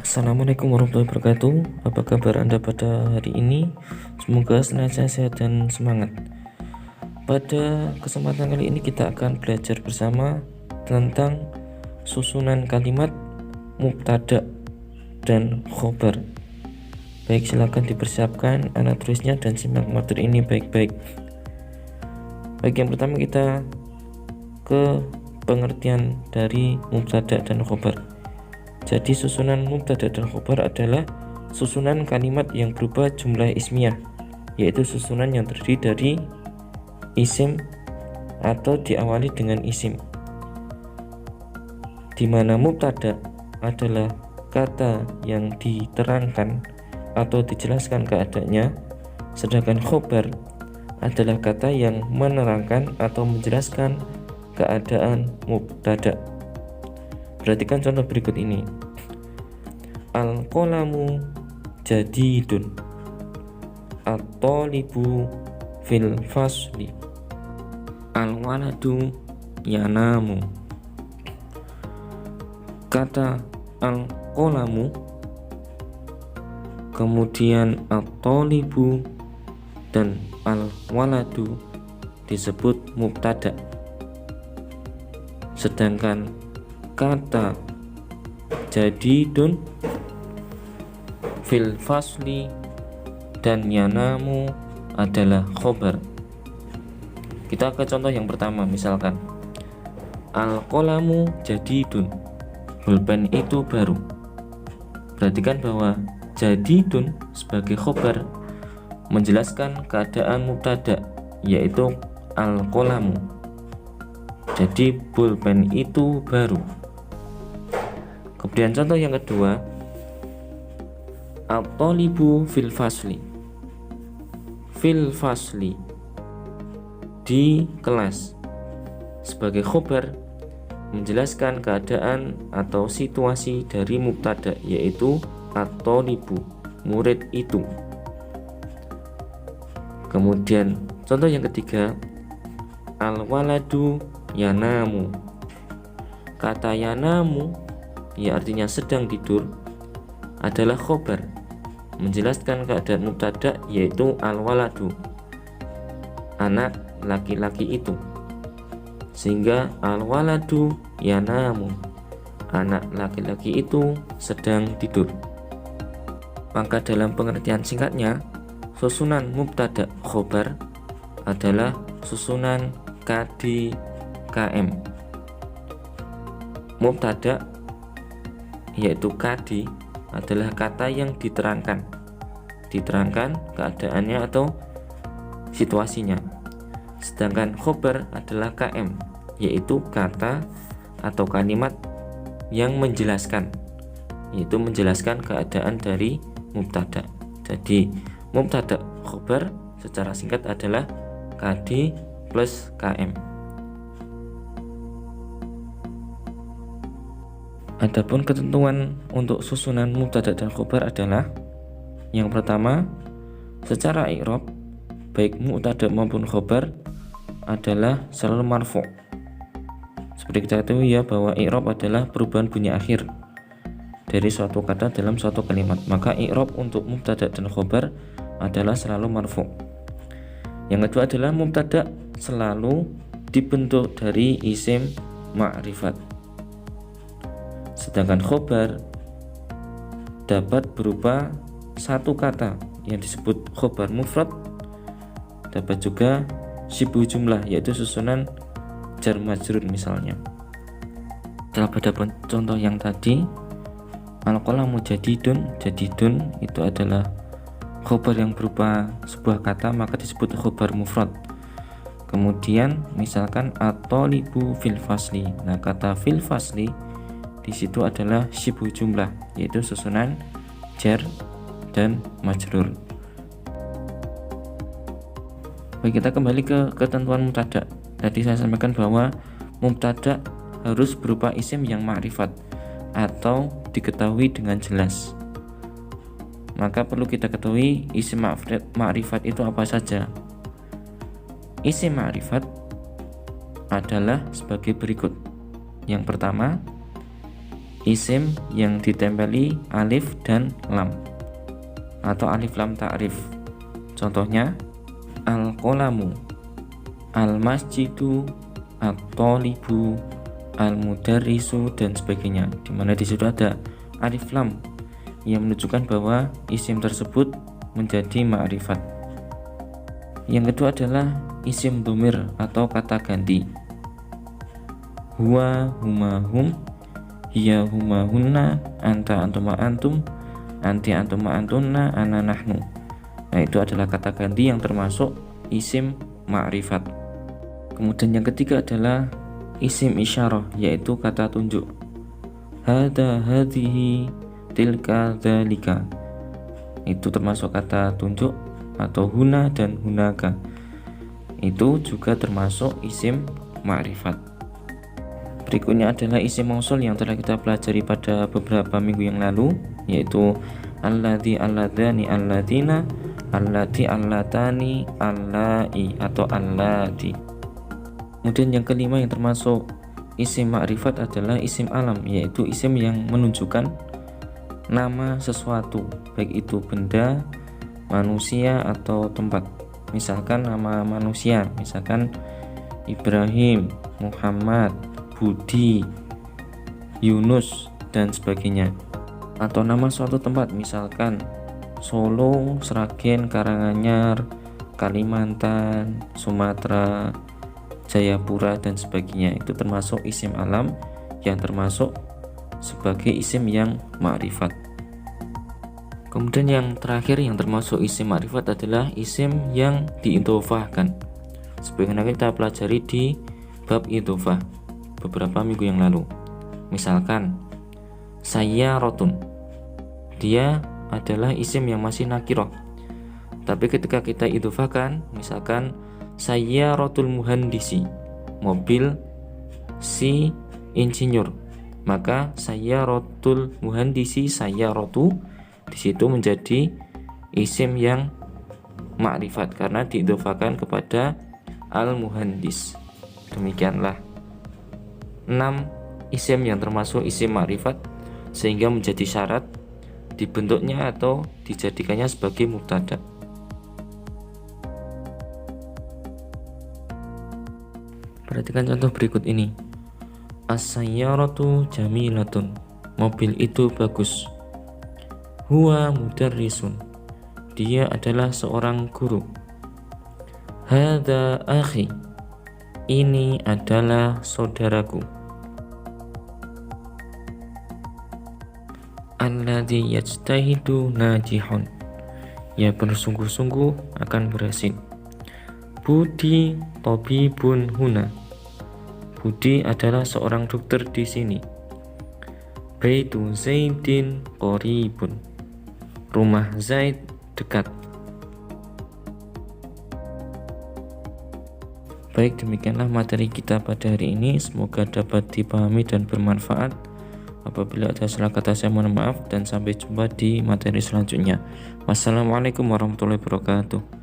Assalamualaikum warahmatullahi wabarakatuh. Apa kabar Anda pada hari ini? Semoga senantiasa sehat dan semangat. Pada kesempatan kali ini kita akan belajar bersama tentang susunan kalimat mubtada dan khobar. Baik, silakan dipersiapkan alat tulisnya dan simak materi ini baik-baik. Baik, yang pertama kita ke pengertian dari mubtada dan khobar. Jadi susunan mubtada dan khobar adalah susunan kalimat yang berupa jumlah ismiyah, yaitu susunan yang terdiri dari isim atau diawali dengan isim, di mana mubtada adalah kata yang diterangkan atau dijelaskan keadaannya, sedangkan khobar adalah kata yang menerangkan atau menjelaskan keadaan mubtada. Perhatikan contoh berikut ini. Al-qalamu jadidun, at-talibu fil fasli, al-waladu yanamu. Kata al-qalamu, kemudian at-talibu dan al-waladu disebut mubtada, sedangkan kata jadidun fil fasli dan yanamu adalah khobar. Kita ke contoh yang pertama, misalkan al-qalamu jadidun, pulpen itu baru. Perhatikan bahwa jadidun sebagai khobar menjelaskan keadaan mubtada, yaitu al-qalamu. Jadi pulpen itu baru. Kemudian contoh yang kedua, at-talibu fil fasli. Fil fasli, di kelas, sebagai khobar menjelaskan keadaan atau situasi dari mubtada, yaitu at-talibu, murid itu. Kemudian contoh yang ketiga, al-waladu yanamu. Kata yanamu, ya artinya sedang tidur, adalah khobar menjelaskan keadaan mubtada, yaitu al-waladu, anak laki-laki itu. Sehingga al-waladu yanamu, anak laki-laki itu sedang tidur. Maka dalam pengertian singkatnya, susunan mubtada khobar adalah susunan KDKM. Mubtada yaitu KD adalah kata yang diterangkan keadaannya atau situasinya, sedangkan khobar adalah KM, yaitu kata atau kalimat yang menjelaskan, yaitu menjelaskan keadaan dari mubtada. Jadi mubtada khobar secara singkat adalah KD plus KM. Adapun ketentuan untuk susunan mubtada dan khobar adalah, yang pertama, secara i'rab baik mubtada maupun khobar adalah selalu marfu'. Seperti kita ketahui ya, bahwa i'rab adalah perubahan bunyi akhir dari suatu kata dalam suatu kalimat. Maka i'rab untuk mubtada dan khobar adalah selalu marfu'. Yang kedua adalah mubtada selalu dibentuk dari isim ma'rifat, sedangkan khobar dapat berupa satu kata yang disebut khobar mufrad, dapat juga syibu jumlah, yaitu susunan jar majrur misalnya. Pada contoh yang tadi, al-qalamu jadidun itu adalah khobar yang berupa sebuah kata, maka disebut khobar mufrad. Kemudian misalkan at-talibu fil fasli, nah kata fil fasli di situ adalah syibu jumlah, yaitu susunan jar dan majrur. Baik, kita kembali ke ketentuan mubtada. Tadi saya sampaikan bahwa mubtada harus berupa isim yang ma'rifat atau diketahui dengan jelas. Maka perlu kita ketahui isim ma'rifat itu apa saja. Isim ma'rifat adalah sebagai berikut. Yang pertama, isim yang ditempeli alif dan lam atau alif lam ta'rif. Contohnya al-qalamu, al-masjidu, at-talibu, al-mudarrisu, dan sebagainya, dimana di situ ada alif lam yang menunjukkan bahwa isim tersebut menjadi ma'rifat. Yang kedua adalah isim dhamir atau kata ganti. Huwa, huma, hum, hiya, huma, hunna, anta, antuma, antum, anti, antuma, antunna, ana, nahnu. Nah, itu adalah kata ganti yang termasuk isim ma'rifat. Kemudian yang ketiga adalah isim isyarah, yaitu kata tunjuk. Hada, hadhihi, tilka, dzalika. Itu termasuk kata tunjuk, atau huna dan hunaka. Itu juga termasuk isim ma'rifat. Berikutnya adalah isim mausul yang telah kita pelajari pada beberapa minggu yang lalu, yaitu alladzi, alladzani, alladzina, allati, allatani, allai, atau allati. Kemudian yang kelima yang termasuk isim ma'rifat adalah isim alam, yaitu isim yang menunjukkan nama sesuatu, baik itu benda, manusia, atau tempat. Misalkan nama manusia, misalkan Ibrahim, Muhammad, Budi, Yunus, dan sebagainya. Atau nama suatu tempat, misalkan Solo, Sragen, Karanganyar, Kalimantan, Sumatera, Jayapura, dan sebagainya. Itu termasuk isim alam yang termasuk sebagai isim yang ma'rifat. Kemudian yang terakhir yang termasuk isim ma'rifat adalah isim yang diidhofahkan, sebagaimana kita pelajari di bab idhofah beberapa minggu yang lalu. Misalkan sayyarotun, dia adalah isim yang masih nakirah, tapi ketika kita idhofahkan, misalkan sayyarotul muhandisi, mobil si insinyur, maka sayyarotul muhandisi, sayyarotu di situ menjadi isim yang ma'rifat karena diidhofahkan kepada al-muhandis. Demikianlah 6 isim yang termasuk isim ma'rifat sehingga menjadi syarat dibentuknya atau dijadikannya sebagai mubtada. Perhatikan contoh berikut ini. As-sayyaratu jamilatun, mobil itu bagus. Huwa mudarrisun, dia adalah seorang guru. Hadza akhi, ini adalah saudaraku. Alladzi yajtahidu najihun, ia bersungguh-sungguh akan berhasil. Budi tabibun huna, Budi adalah seorang dokter di sini. Baitu Zaidin qaribun, rumah Zaid dekat. Baik, demikianlah materi kita pada hari ini. Semoga dapat dipahami dan bermanfaat. Apabila ada salah kata saya mohon maaf, dan sampai jumpa di materi selanjutnya. Wassalamualaikum warahmatullahi wabarakatuh.